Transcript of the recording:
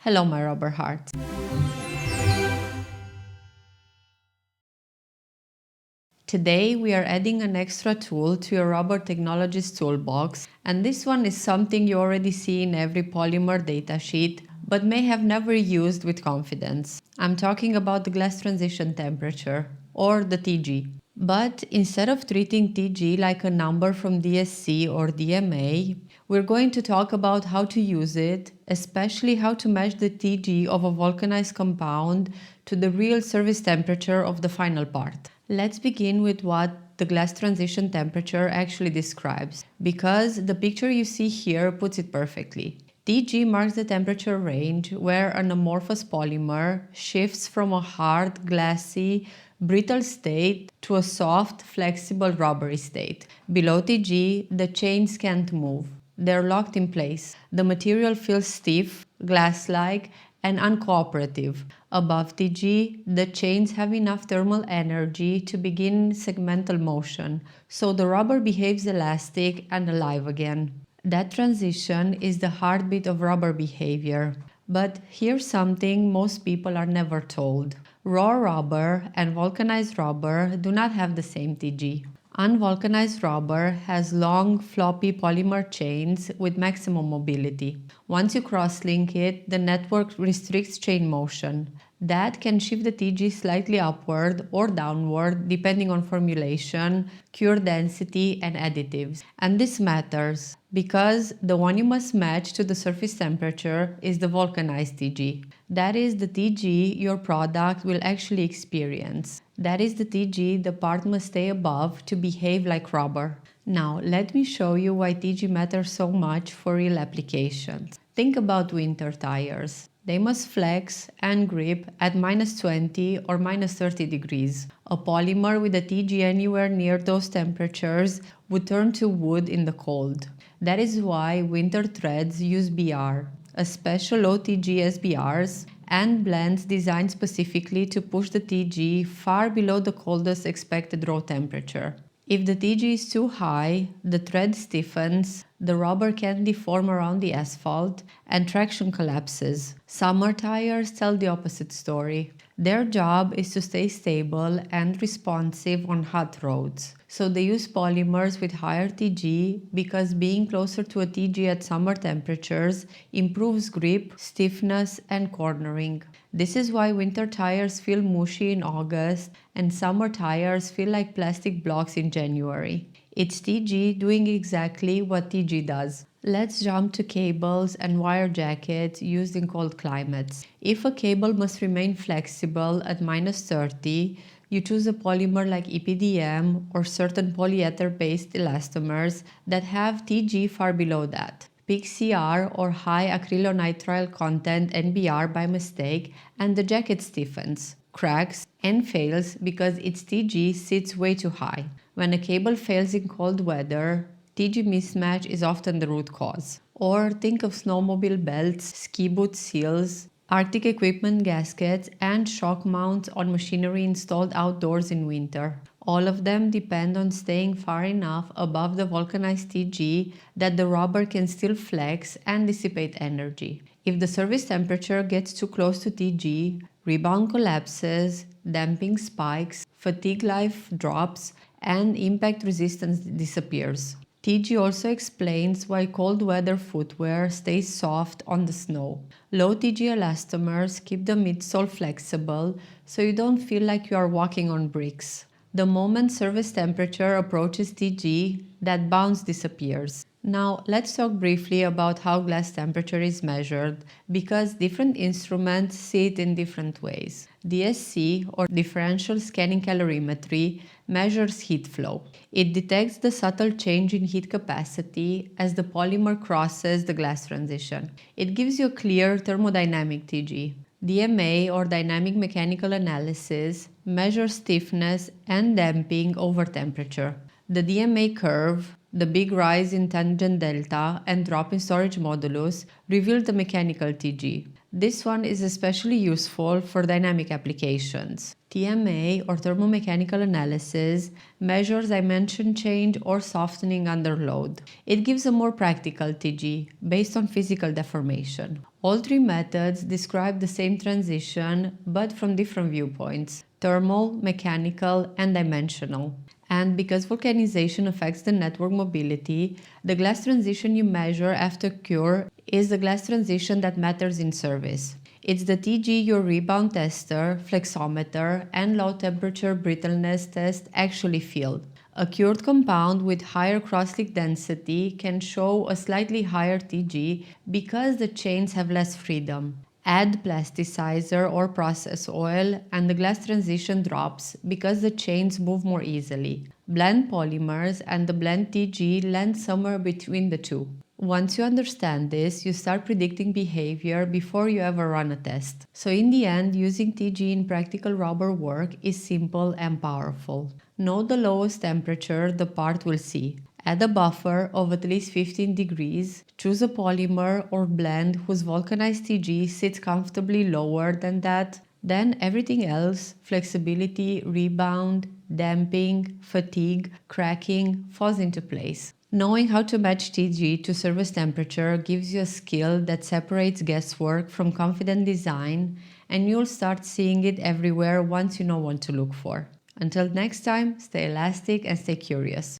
Hello, my rubber hearts. Today we are adding an extra tool to your rubber technologies toolbox, and this one is something you already see in every Polymer datasheet, but may have never used with confidence. I'm talking about the glass transition temperature, or the TG. But instead of treating TG like a number from DSC or DMA, we're going to talk about how to use it, especially how to match the TG of a vulcanized compound to the real service temperature of the final part. Let's begin with what the glass transition temperature actually describes, because the picture you see here puts it perfectly. TG marks the temperature range where an amorphous polymer shifts from a hard, glassy, brittle state to a soft, flexible, rubbery state. Below TG, the chains can't move. They're locked in place. The material feels stiff, glass-like, and uncooperative. Above TG, the chains have enough thermal energy to begin segmental motion, so the rubber behaves elastic and alive again. That transition is the heartbeat of rubber behavior. But here's something most people are never told. Raw rubber and vulcanized rubber do not have the same TG. Unvulcanized rubber has long, floppy polymer chains with maximum mobility. Once you crosslink it, the network restricts chain motion. That can shift the TG slightly upward or downward depending on formulation, cure density, and additives. And this matters because the one you must match to the surface temperature is the vulcanized TG. That is the TG your product will actually experience. That is the TG the part must stay above to behave like rubber. Now, let me show you why TG matters so much for real applications. Think about winter tires. They must flex and grip at minus 20 or minus 30 degrees. A polymer with a TG anywhere near those temperatures would turn to wood in the cold. That is why winter threads use BR, a special low TG SBRs, and blends designed specifically to push the TG far below the coldest expected raw temperature. If the TG is too high, the thread stiffens, the rubber can deform around the asphalt, and traction collapses. Summer tires tell the opposite story. Their job is to stay stable and responsive on hot roads. So they use polymers with higher TG because being closer to a TG at summer temperatures improves grip, stiffness, and cornering. This is why winter tires feel mushy in August and summer tires feel like plastic blocks in January. It's TG doing exactly what TG does. Let's jump to cables and wire jackets used in cold climates. If a cable must remain flexible at minus 30, you choose a polymer like EPDM or certain polyether-based elastomers that have TG far below that. Pick CR or high acrylonitrile content NBR by mistake and the jacket stiffens, cracks, and fails because its TG sits way too high. When a cable fails in cold weather, TG mismatch is often the root cause. Or think of snowmobile belts, ski boot seals, Arctic equipment gaskets, and shock mounts on machinery installed outdoors in winter. All of them depend on staying far enough above the vulcanized TG that the rubber can still flex and dissipate energy. If the service temperature gets too close to TG, rebound collapses, damping spikes, fatigue life drops, and impact resistance disappears. TG also explains why cold weather footwear stays soft on the snow. Low TG elastomers keep the midsole flexible so you don't feel like you are walking on bricks. The moment service temperature approaches TG, that bounce disappears. Now, let's talk briefly about how glass temperature is measured, because different instruments see it in different ways. DSC, or differential scanning calorimetry, measures heat flow. It detects the subtle change in heat capacity as the polymer crosses the glass transition. It gives you a clear thermodynamic TG. DMA, or dynamic mechanical analysis, measures stiffness and damping over temperature. The DMA curve, the big rise in tangent delta and drop in storage modulus, reveal the mechanical TG. This one is especially useful for dynamic applications. TMA, or thermomechanical analysis, measures dimension change or softening under load. It gives a more practical TG, based on physical deformation. All three methods describe the same transition, but from different viewpoints: thermal, mechanical, and dimensional. And because vulcanization affects the network mobility, the glass transition you measure after cure is the glass transition that matters in service. It's the TG your rebound tester, flexometer, and low temperature brittleness test actually feel. A cured compound with higher crosslink density can show a slightly higher TG because the chains have less freedom. Add plasticizer or process oil and the glass transition drops because the chains move more easily. Blend polymers and the blend TG land somewhere between the two. Once you understand this, you start predicting behavior before you ever run a test. So in the end, using TG in practical rubber work is simple and powerful. Know the lowest temperature the part will see. Add a buffer of at least 15 degrees. Choose a polymer or blend whose vulcanized TG sits comfortably lower than that. Then everything else, flexibility, rebound, damping, fatigue, cracking, falls into place. Knowing how to match TG to service temperature gives you a skill that separates guesswork from confident design, and you'll start seeing it everywhere once you know what to look for. Until next time, stay elastic and stay curious.